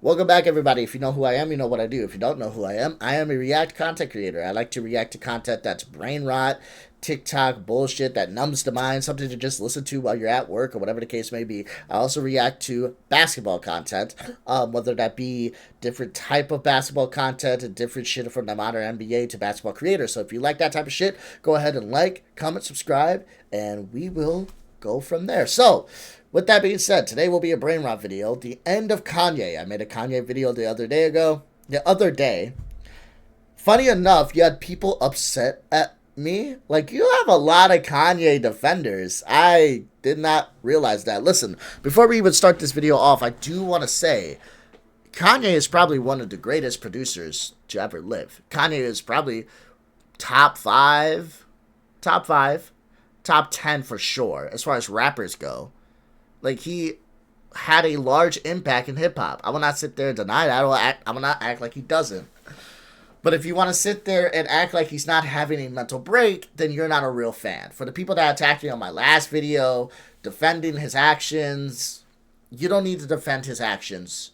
Welcome back, everybody. If you know who I am, you know what I do. If you don't know who I am a React content creator. I like to react to content that's brain rot, TikTok bullshit that numbs the mind, something to just listen to while you're at work or whatever the case may be. I also react to basketball content, whether that be different type of basketball content and different shit from the modern NBA to basketball creators. So if you like that type of shit, go ahead and like, comment, subscribe, and we will go from there. So, with that being said, today will be a brain rot video. The end of Kanye. I made a Kanye video the other day. Funny enough, you had people upset at me. Like, you have a lot of Kanye defenders. I did not realize that. Listen, before we even start this video off, I do want to say Kanye is probably one of the greatest producers to ever live. Kanye is probably top 10 for sure, as far as rappers go. Like, he had a large impact in hip-hop. I will not sit there and deny that. I will not act like he doesn't. But if you want to sit there and act like he's not having a mental break, then you're not a real fan. For the people that attacked me on my last video, defending his actions, you don't need to defend his actions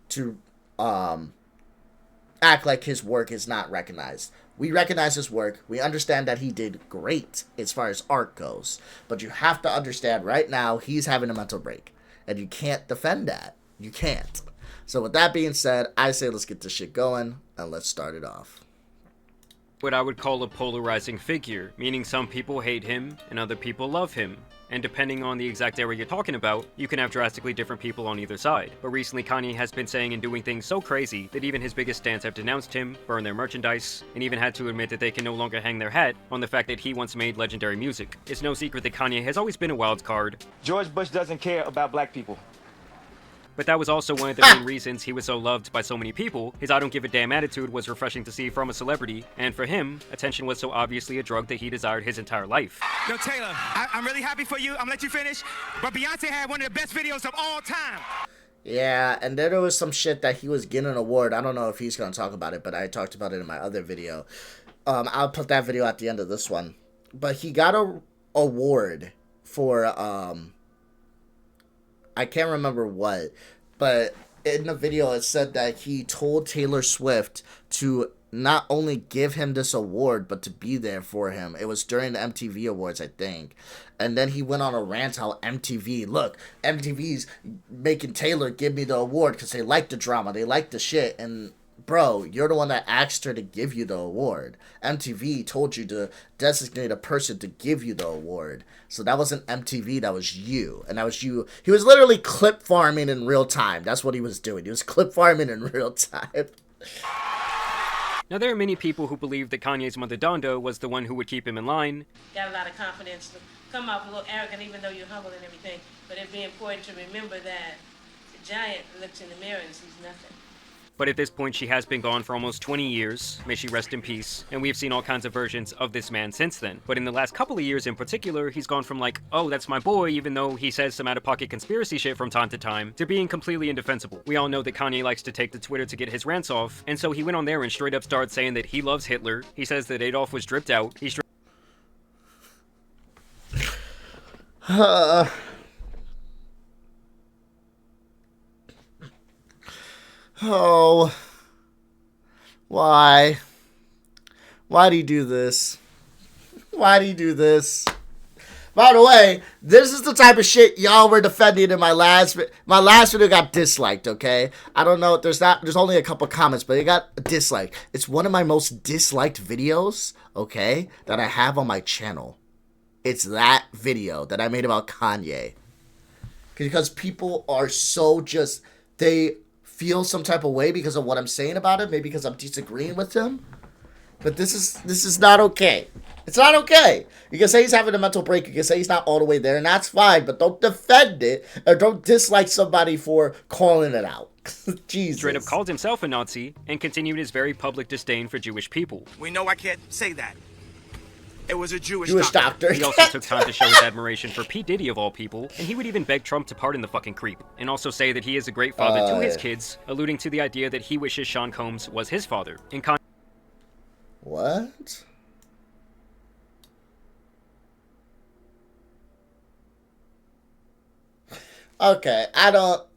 to act like his work is not recognized. We recognize his work. We understand that he did great as far as art goes. But you have to understand right now he's having a mental break. And you can't defend that. You can't. So with that being said, I say let's get this shit going and let's start it off. What I would call a polarizing figure, meaning some people hate him and other people love him. And depending on the exact area you're talking about, you can have drastically different people on either side. But recently Kanye has been saying and doing things so crazy that even his biggest fans have denounced him, burned their merchandise, and even had to admit that they can no longer hang their hat on the fact that he once made legendary music. It's no secret that Kanye has always been a wild card. George Bush doesn't care about black people. But that was also one of the main reasons he was so loved by so many people. His I don't give a damn attitude was refreshing to see from a celebrity, and for him, attention was so obviously a drug that he desired his entire life. Yo, Taylor, I'm really happy for you. I'm gonna let you finish. But Beyonce had one of the best videos of all time. Yeah, and then there was some shit that he was getting an award. I don't know if he's going to talk about it, but I talked about it in my other video. I'll put that video at the end of this one. But he got a award for, I can't remember what, but in the video it said that he told Taylor Swift to not only give him this award, but to be there for him. It was during the MTV Awards, I think. And then he went on a rant how MTV's making Taylor give me the award because they like the drama, they like the shit, and bro, you're the one that asked her to give you the award. MTV told you to designate a person to give you the award. So that wasn't MTV, that was you. And that was you. He was literally clip farming in real time. That's what he was doing. He was clip farming in real time. Now, there are many people who believe that Kanye's mother Donda was the one who would keep him in line. Got a lot of confidence to come off a little arrogant even though you're humble and everything. But it'd be important to remember that the giant looks in the mirror and sees nothing. But at this point, she has been gone for almost 20 years, may she rest in peace, and we've seen all kinds of versions of this man since then. But in the last couple of years in particular, he's gone from like, oh, that's my boy, even though he says some out-of-pocket conspiracy shit from time to time, to being completely indefensible. We all know that Kanye likes to take to Twitter to get his rants off, and so he went on there and straight up started saying that he loves Hitler. He says that Adolf was dripped out. Oh, why? Why do you do this? Why do you do this? By the way, this is the type of shit y'all were defending in my last video got disliked, okay? I don't know, there's only a couple comments, but it got disliked. It's one of my most disliked videos, okay, that I have on my channel. It's that video that I made about Kanye. Because people are so just, they feel some type of way because of what I'm saying about it, maybe because I'm disagreeing with him. But this is not okay. It's not okay. You can say he's having a mental break, you can say he's not all the way there, and that's fine, but don't defend it or don't dislike somebody for calling it out. Jesus. Straight up called himself a Nazi and continued his very public disdain for Jewish people. We know I can't say that. It was a Jewish doctor. He also took time to show his admiration for P. Diddy of all people, and he would even beg Trump to pardon the fucking creep, and also say that he is a great father to his kids, alluding to the idea that he wishes Sean Combs was his father. What? Okay, I don't...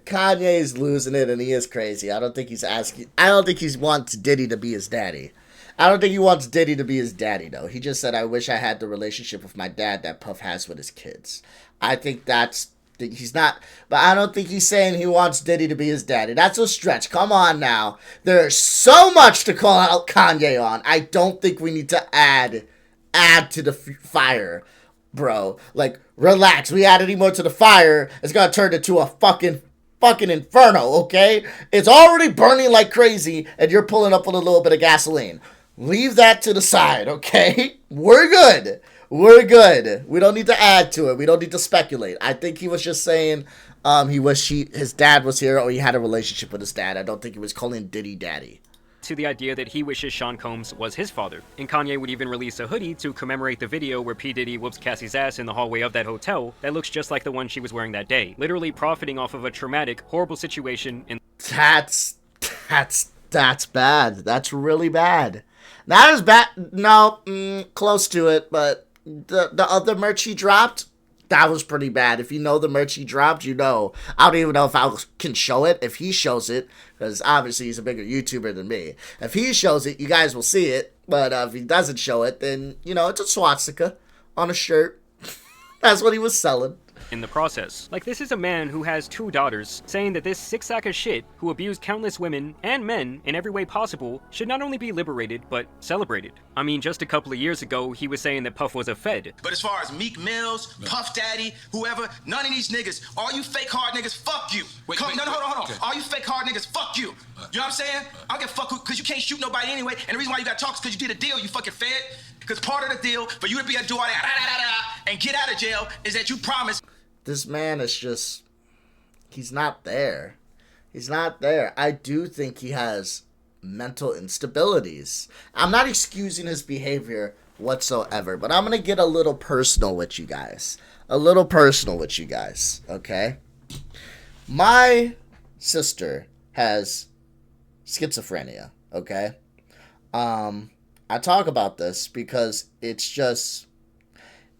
Kanye's losing it, and he is crazy. I don't think he wants Diddy to be his daddy. I don't think he wants Diddy to be his daddy, though. He just said, I wish I had the relationship with my dad that Puff has with his kids. I think he's not, but I don't think he's saying he wants Diddy to be his daddy. That's a stretch. Come on now. There's so much to call out Kanye on. I don't think we need to add to the fire, bro. Like, relax. We add any more to the fire, it's gonna turn into a fucking inferno, okay? It's already burning like crazy, and you're pulling up with a little bit of gasoline. Leave that to the side, okay? We're good. We're good. We don't need to add to it. We don't need to speculate. I think he was just saying his dad was here, or he had a relationship with his dad. I don't think he was calling Diddy daddy. To the idea that he wishes Sean Combs was his father. And Kanye would even release a hoodie to commemorate the video where P. Diddy whoops Cassie's ass in the hallway of that hotel that looks just like the one she was wearing that day. Literally profiting off of a traumatic, horrible situation in... That's bad. That's really bad. Not as bad. No, close to it, but the other merch he dropped, that was pretty bad. If you know the merch he dropped, you know. I don't even know if I can show it. If he shows it, because obviously he's a bigger YouTuber than me. If he shows it, you guys will see it. But if he doesn't show it, then, it's a swastika on a shirt. That's what he was selling. In the process. Like, this is a man who has 2 daughters, saying that this sick sack of shit, who abused countless women and men in every way possible, should not only be liberated, but celebrated. I mean, just a couple of years ago, he was saying that Puff was a fed. But as far as Meek Mills, Puff Daddy, whoever, none of these niggas, all you fake hard niggas, fuck you. Hold on. Okay. All you fake hard niggas, fuck you. You know what I'm saying? I don't give a fuck because you can't shoot nobody anyway, and the reason why you got to talk is because you did a deal, you fucking fed. Because part of the deal for you to be a do all that and get out of jail is that you promise. This man is just, he's not there. He's not there. I do think he has mental instabilities. I'm not excusing his behavior whatsoever, but I'm going to get a little personal with you guys. Okay? My sister has schizophrenia, okay? I talk about this because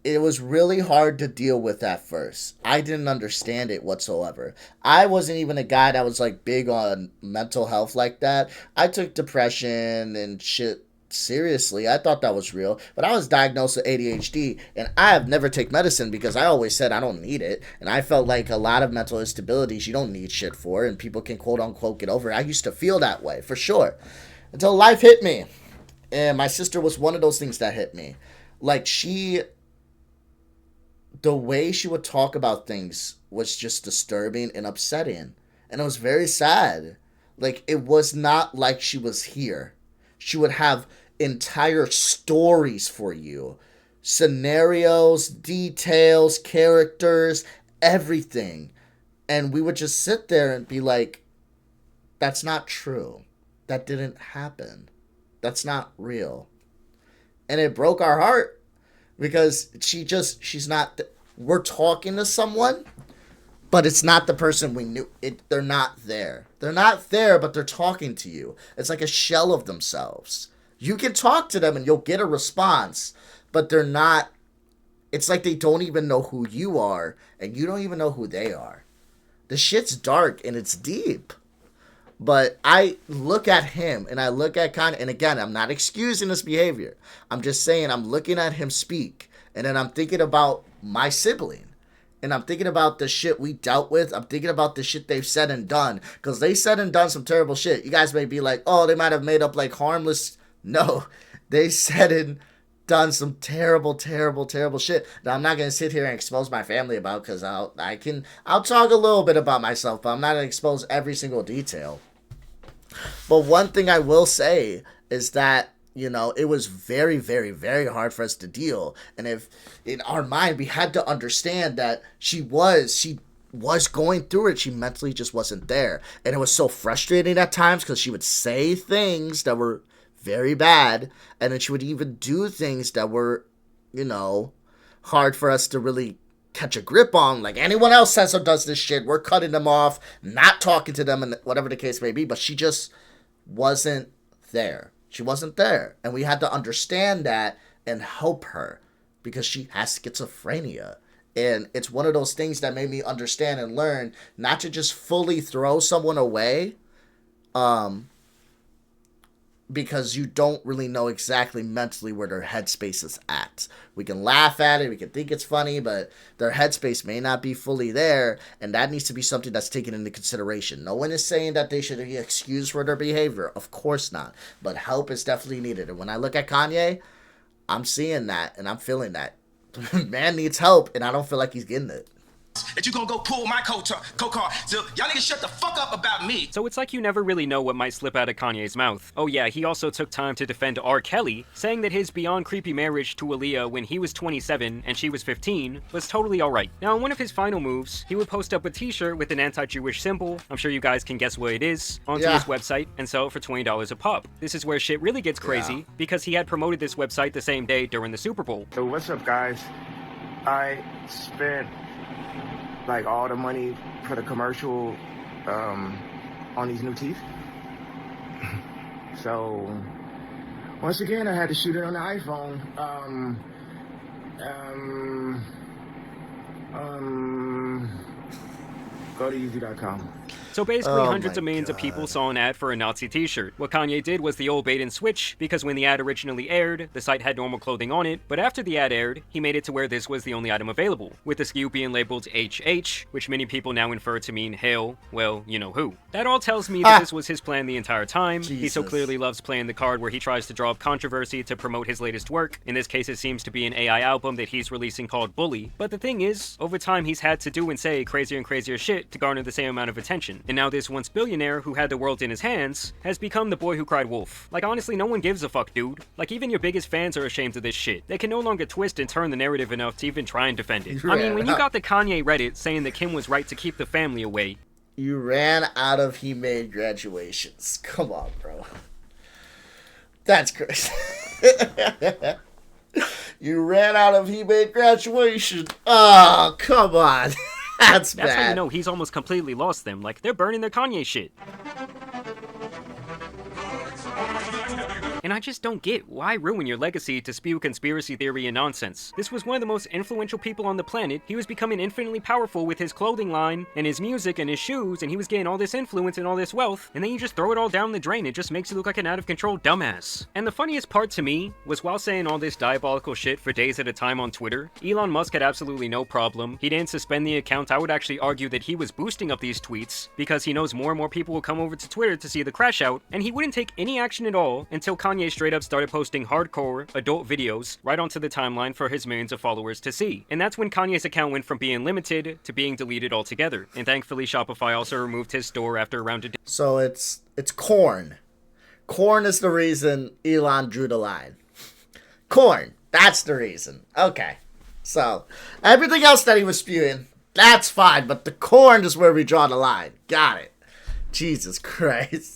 it was really hard to deal with at first. I didn't understand it whatsoever. I wasn't even a guy that was like big on mental health like that. I took depression and shit seriously. I thought that was real. But I was diagnosed with ADHD, and I have never taken medicine because I always said I don't need it. And I felt like a lot of mental instabilities you don't need shit for, and people can quote unquote get over it. I used to feel that way, for sure. Until life hit me. And my sister was one of those things that hit me. Like, the way she would talk about things was just disturbing and upsetting. And it was very sad. Like, it was not like she was here. She would have entire stories for you. Scenarios, details, characters, everything. And we would just sit there and be like, that's not true. That didn't happen. That's not real. And it broke our heart. Because she's not, we're talking to someone, but it's not the person we knew. They're not there. They're not there, but they're talking to you. It's like a shell of themselves. You can talk to them and you'll get a response, but they're not, it's like they don't even know who you are, and you don't even know who they are. The shit's dark and it's deep. But I look at him and I look at Kanye, and again, I'm not excusing his behavior. I'm just saying I'm looking at him speak, and then I'm thinking about my sibling, and I'm thinking about the shit we dealt with. I'm thinking about the shit they've said and done, because they said and done some terrible shit. You guys may be like, oh, they might have made up like harmless. No, they said and done some terrible, terrible, terrible shit that I'm not going to sit here and expose my family about, because I'll talk a little bit about myself, but I'm not going to expose every single detail. But one thing I will say is that, it was very, very, very hard for us to deal. And if in our mind, we had to understand that she was going through it. She mentally just wasn't there. And it was so frustrating at times because she would say things that were very bad. And then she would even do things that were, hard for us to really catch a grip on. Like, anyone else says or does this shit, we're cutting them off, not talking to them, and whatever the case may be. But she just wasn't there. She wasn't there. And we had to understand that and help her, because she has schizophrenia. And it's one of those things that made me understand and learn not to just fully throw someone away, because you don't really know exactly mentally where their headspace is at. We can laugh at it, we can think it's funny, but their headspace may not be fully there, and that needs to be something that's taken into consideration. No one is saying that they should be excused for their behavior. Of course not. But help is definitely needed. And when I look at Kanye, I'm seeing that, and I'm feeling that. Man needs help, and I don't feel like he's getting it. That you gonna go pull my coat car. So y'all niggas shut the fuck up about me. So it's like you never really know what might slip out of Kanye's mouth. Oh yeah, he also took time to defend R. Kelly, saying that his beyond creepy marriage to Aaliyah when he was 27 and she was 15 was totally alright. Now in one of his final moves, he would post up a t-shirt with an anti-Jewish symbol, I'm sure you guys can guess what it is, onto his website and sell it for $20 a pop. This is where shit really gets crazy, because he had promoted this website the same day during the Super Bowl. So what's up, guys? I spent like all the money for the commercial on these new teeth. So once again, I had to shoot it on the iPhone. Go to Yeezy.com. So basically, hundreds of millions of people saw an ad for a Nazi t-shirt. What Kanye did was the old bait and switch, because when the ad originally aired, the site had normal clothing on it, but after the ad aired, he made it to where this was the only item available, with the SKU being labeled HH, which many people now infer to mean hail, well, you know who. That all tells me that this was his plan the entire time. Jesus. He so clearly loves playing the card where he tries to draw up controversy to promote his latest work. In this case, it seems to be an AI album that he's releasing called Bully. But the thing is, over time he's had to do and say crazier and crazier shit to garner the same amount of attention. And now this once billionaire who had the world in his hands has become the boy who cried wolf. Like honestly, no one gives a fuck, dude. Like even your biggest fans are ashamed of this shit. They can no longer twist and turn the narrative enough to even try and defend it. I mean, when you got the Kanye Reddit saying that Kim was right to keep the family away. You ran out of he made graduations. Come on, bro. That's crazy. You ran out of he made graduation. Oh, come on. That's bad. That's how you know he's almost completely lost them. Like, they're burning their Kanye shit. And I just don't get, why ruin your legacy to spew conspiracy theory and nonsense? This was one of the most influential people on the planet. He was becoming infinitely powerful with his clothing line, and his music, and his shoes, and he was getting all this influence and all this wealth, and then you just throw it all down the drain. It just makes you look like an out-of-control dumbass. And the funniest part to me was while saying all this diabolical shit for days at a time on Twitter, Elon Musk had absolutely no problem. He didn't suspend the account. I would actually argue that he was boosting up these tweets because he knows more and more people will come over to Twitter to see the crash out, and he wouldn't take any action at all until Kanye straight up started posting hardcore adult videos right onto the timeline for his millions of followers to see. And that's when Kanye's account went from being limited to being deleted altogether. And thankfully Shopify also removed his store after around a day. So it's corn. Corn is the reason Elon drew the line. Corn. That's the reason. Okay. So everything else that he was spewing, that's fine. But the corn is where we draw the line. Got it. Jesus Christ.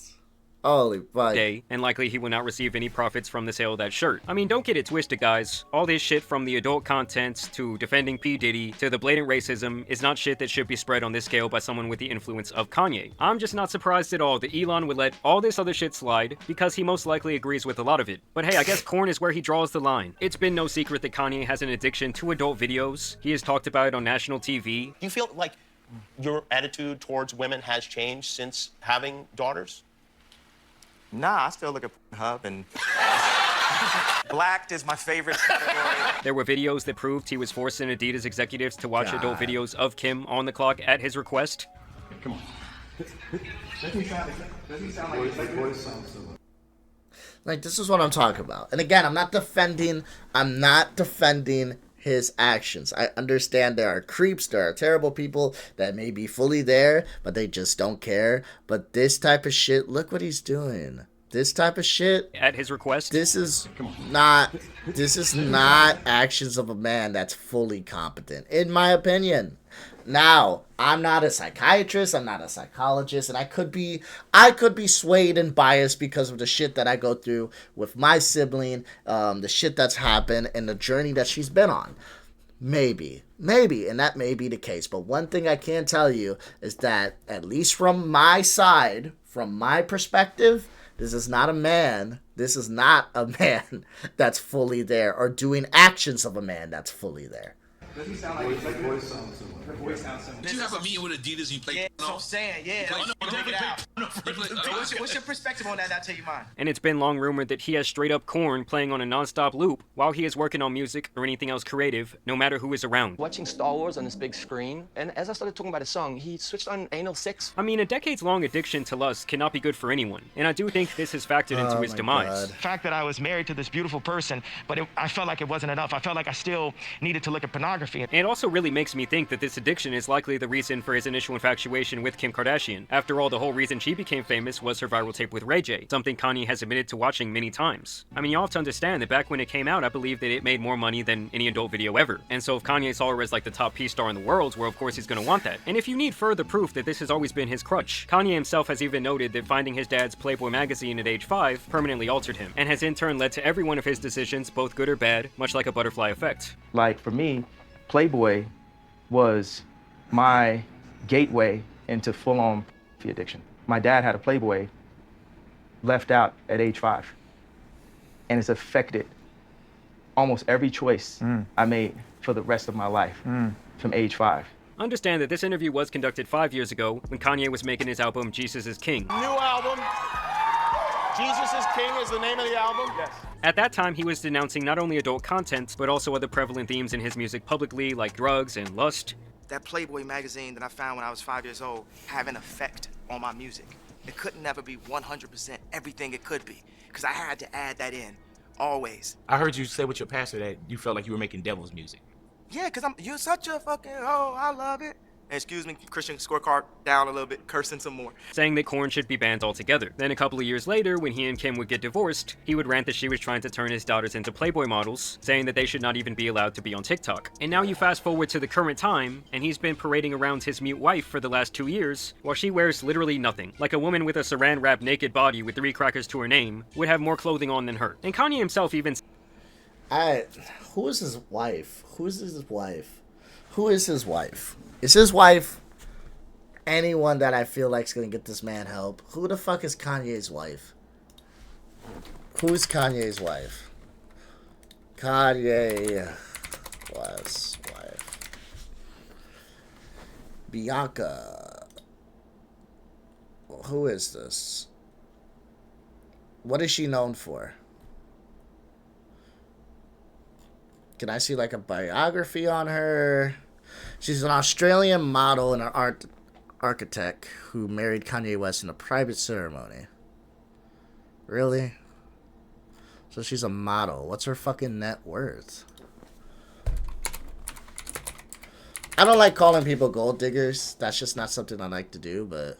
Holy fuck. And likely he will not receive any profits from the sale of that shirt. I mean, don't get it twisted, guys. All this shit from the adult content to defending P. Diddy to the blatant racism is not shit that should be spread on this scale by someone with the influence of Kanye. I'm just not surprised at all that Elon would let all this other shit slide because he most likely agrees with a lot of it. But hey, I guess corn is where he draws the line. It's been no secret that Kanye has an addiction to adult videos. He has talked about it on national TV. Do you feel like your attitude towards women has changed since having daughters? Nah, I still look at Hub and Blacked is my favorite category. There were videos that proved he was forcing Adidas executives to watch adult videos of Kim on the clock at his request. Come on. Doesn't he sound like voice sounds similar? Like, this is what I'm talking about. And again, I'm not defending his actions. I understand there are creeps, there are terrible people that may be fully there, but they just don't care. But this type of shit, look what he's doing. This type of shit, at his request, this is not actions of a man that's fully competent, in my opinion. Now, I'm not a psychiatrist, I'm not a psychologist, and I could be swayed and biased because of the shit that I go through with my sibling, the shit that's happened, and the journey that she's been on. Maybe, and that may be the case. But one thing I can tell you is that, at least from my side, from my perspective, this is not a man that's fully there, or doing actions of a man that's fully there. Does he sound like her voice sounds similar? Her voice sounds similar. Did you have a meeting with Adidas and you played? Yeah, that's what I'm saying. Yeah, what's your perspective on that? And I'll tell you mine. And it's been long rumored that he has straight up Korn playing on a non-stop loop while he is working on music or anything else creative, no matter who is around. Watching Star Wars on this big screen, and as I started talking about a song, he switched on Anal 6. I mean, a decades-long addiction to lust cannot be good for anyone, and I do think this has factored into his demise. The fact that I was married to this beautiful person, but I felt like it wasn't enough. I felt like I still needed to look at pornography. And it also really makes me think that this addiction is likely the reason for his initial infatuation with Kim Kardashian. After all, the whole reason she became famous was her viral tape with Ray J, something Kanye has admitted to watching many times. I mean, you have to understand that back when it came out, I believe that it made more money than any adult video ever. And so if Kanye saw her as like the top P-star in the world, well, of course he's gonna want that. And if you need further proof that this has always been his crutch, Kanye himself has even noted that finding his dad's Playboy magazine at age 5 permanently altered him, and has in turn led to every one of his decisions, both good or bad, much like a butterfly effect. Like, for me, Playboy was my gateway into full-on addiction. My dad had a Playboy left out at age 5, and it's affected almost every choice I made for the rest of my life from age 5. Understand that this interview was conducted 5 years ago when Kanye was making his album Jesus is King. New album. Jesus is King is the name of the album? Yes. At that time, he was denouncing not only adult content, but also other prevalent themes in his music publicly, like drugs and lust. That Playboy magazine that I found when I was 5 years old had an effect on my music. It couldn't never be 100% everything it could be, because I had to add that in, always. I heard you say with your pastor that you felt like you were making devil's music. Yeah, because you're such a fucking, oh, I love it. Excuse me, Christian scorecard down a little bit, cursing some more. Saying that Korn should be banned altogether. Then a couple of years later, when he and Kim would get divorced, he would rant that she was trying to turn his daughters into Playboy models, saying that they should not even be allowed to be on TikTok. And now you fast forward to the current time, and he's been parading around his mute wife for the last 2 years, while she wears literally nothing. Like a woman with a saran-wrapped naked body with 3 crackers to her name would have more clothing on than her. And Kanye himself even... Who is his wife? Who is his wife? Who is his wife? Is his wife anyone that I feel like is going to get this man help? Who the fuck is Kanye's wife? Who is Kanye's wife? Kanye West's wife. Bianca. Who is this? What is she known for? Can I see like a biography on her? She's an Australian model and an architect who married Kanye West in a private ceremony. Really? So she's a model. What's her fucking net worth? I don't like calling people gold diggers. That's just not something I like to do, but...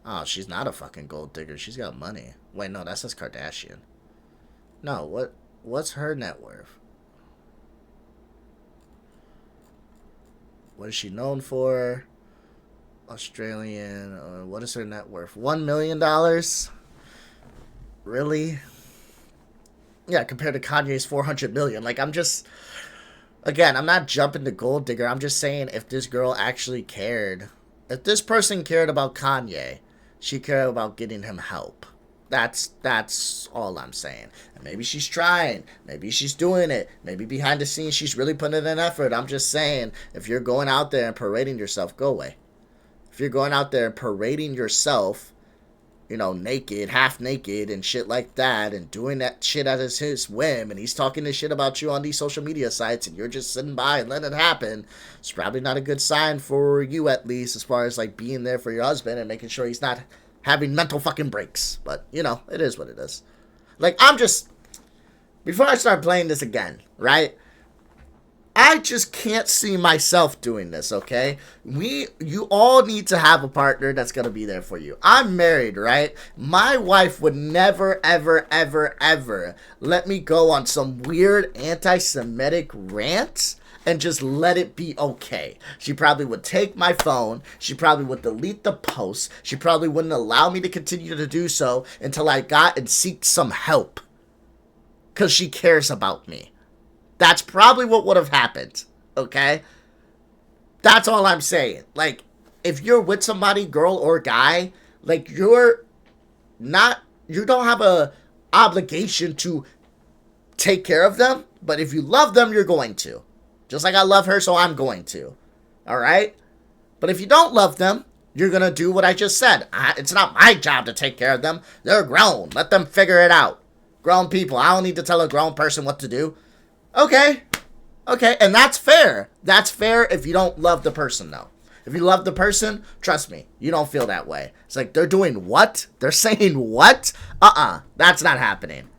Oh, she's not a fucking gold digger. She's got money. Wait, no, that says Kardashian. No, what's her net worth? What is she known for? Australian. What is her net worth? $1 million? Really? Yeah, compared to Kanye's $400 million. Like, I'm just... Again, I'm not jumping to gold digger. I'm just saying if this girl actually cared. If this person cared about Kanye, she cared about getting him help. That's all I'm saying. And maybe she's trying. Maybe she's doing it. Maybe behind the scenes she's really putting in an effort. I'm just saying, if you're going out there and parading yourself, go away. If you're going out there and parading yourself, you know, naked, half naked and shit like that, and doing that shit at his whim, and he's talking this shit about you on these social media sites, and you're just sitting by and letting it happen, it's probably not a good sign for you, at least, as far as, like, being there for your husband and making sure he's not having mental fucking breaks. But, you know, it is what it is. Like, I'm just... Before I start playing this again, right? I just can't see myself doing this, okay? You all need to have a partner that's going to be there for you. I'm married, right? My wife would never, ever, ever, ever let me go on some weird anti-Semitic rant and just let it be okay. She probably would take my phone. She probably would delete the post. She probably wouldn't allow me to continue to do so until I got and seek some help. Because she cares about me. That's probably what would have happened, okay? That's all I'm saying. Like, if you're with somebody, girl or guy, like, you don't have a obligation to take care of them, but if you love them, you're going to. Just like I love her, so I'm going to. Alright? But if you don't love them, you're going to do what I just said. It's not my job to take care of them. They're grown. Let them figure it out. Grown people. I don't need to tell a grown person what to do. Okay. Okay, and that's fair. That's fair if you don't love the person, though. If you love the person, trust me, you don't feel that way. It's like, they're doing what? They're saying what? That's not happening.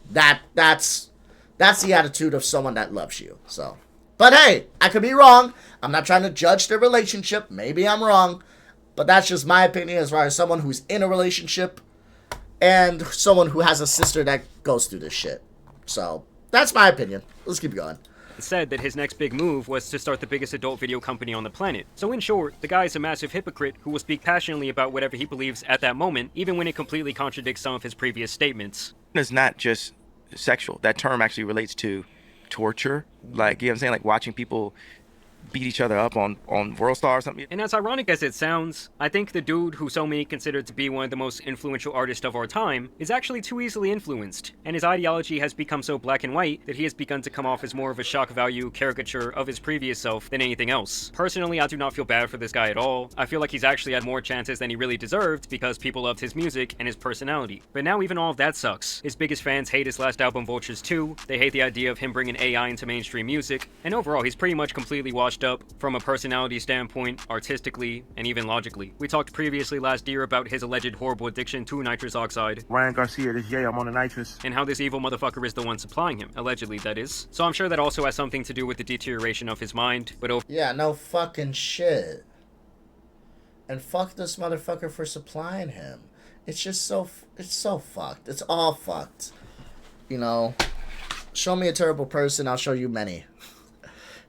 That's the attitude of someone that loves you. So, but hey, I could be wrong. I'm not trying to judge their relationship. Maybe I'm wrong. But that's just my opinion as far as someone who's in a relationship and someone who has a sister that goes through this shit. So, that's my opinion. Let's keep going. Said that his next big move was to start the biggest adult video company on the planet. So in short, the guy is a massive hypocrite who will speak passionately about whatever he believes at that moment, even when it completely contradicts some of his previous statements. It's not just sexual. That term actually relates to torture. Like, you know what I'm saying? Like watching people beat each other up on World Star or something. And as ironic as it sounds, I think the dude who so many consider to be one of the most influential artists of our time is actually too easily influenced, and his ideology has become so black and white that he has begun to come off as more of a shock value caricature of his previous self than anything else. Personally, I do not feel bad for this guy at all. I feel like he's actually had more chances than he really deserved because people loved his music and his personality. But now even all of that sucks. His biggest fans hate his last album, Vultures 2, they hate the idea of him bringing AI into mainstream music, and overall he's pretty much completely washed up from a personality standpoint, artistically, and even logically. We talked previously last year about his alleged horrible addiction to nitrous oxide. Ryan Garcia, this Jay, I'm on the nitrous. And how this evil motherfucker is the one supplying him, allegedly that is. So I'm sure that also has something to do with the deterioration of his mind, but yeah, no fucking shit. And fuck this motherfucker for supplying him. It's just so fucked. It's all fucked. You know, show me a terrible person, I'll show you many.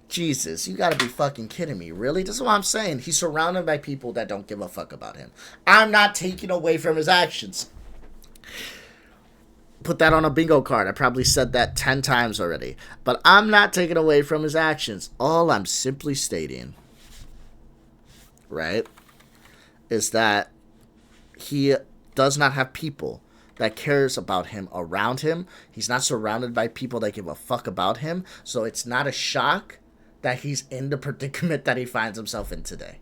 Jesus, you gotta be fucking kidding me. Really? This is what I'm saying. He's surrounded by people that don't give a fuck about him. I'm not taking away from his actions. Put that on a bingo card. I probably said that 10 times already. But I'm not taking away from his actions. All I'm simply stating, right, is that he does not have people that cares about him around him. He's not surrounded by people that give a fuck about him. So it's not a shock that he's in the predicament that he finds himself in today.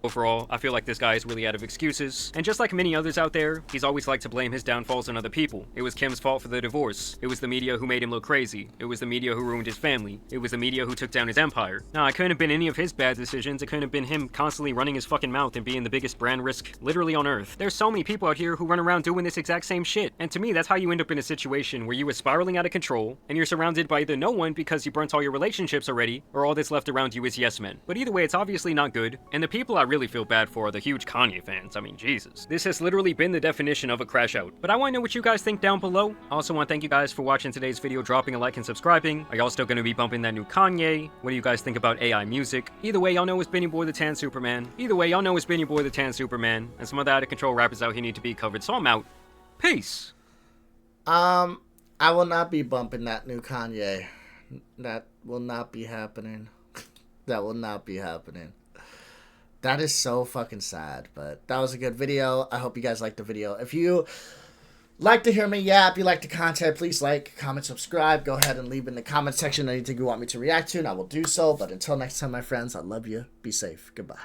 Overall, I feel like this guy is really out of excuses. And just like many others out there, he's always liked to blame his downfalls on other people. It was Kim's fault for the divorce. It was the media who made him look crazy. It was the media who ruined his family. It was the media who took down his empire. Nah, it couldn't have been any of his bad decisions. It couldn't have been him constantly running his fucking mouth and being the biggest brand risk literally on earth. There's so many people out here who run around doing this exact same shit. And to me, that's how you end up in a situation where you are spiraling out of control and you're surrounded by either no one because you burnt all your relationships already, or all that's left around you is yes men. But either way, it's obviously not good. And the people I really feel bad for are the huge Kanye fans. I mean, Jesus. This has literally been the definition of a crash out. But I want to know what you guys think down below. I also want to thank you guys for watching today's video, dropping a like and subscribing. Are y'all still going to be bumping that new Kanye? What do you guys think about AI music? Either way, y'all know it's been your boy the Tan Superman. And some other out of control rappers out here need to be covered. So I'm out. Peace. I will not be bumping that new Kanye. That will not be happening. That will not be happening. That is so fucking sad, but that was a good video. I hope you guys liked the video. If you like to hear me yap, you like the content, please like, comment, subscribe. Go ahead and leave in the comment section anything you want me to react to, and I will do so. But until next time, my friends, I love you. Be safe. Goodbye.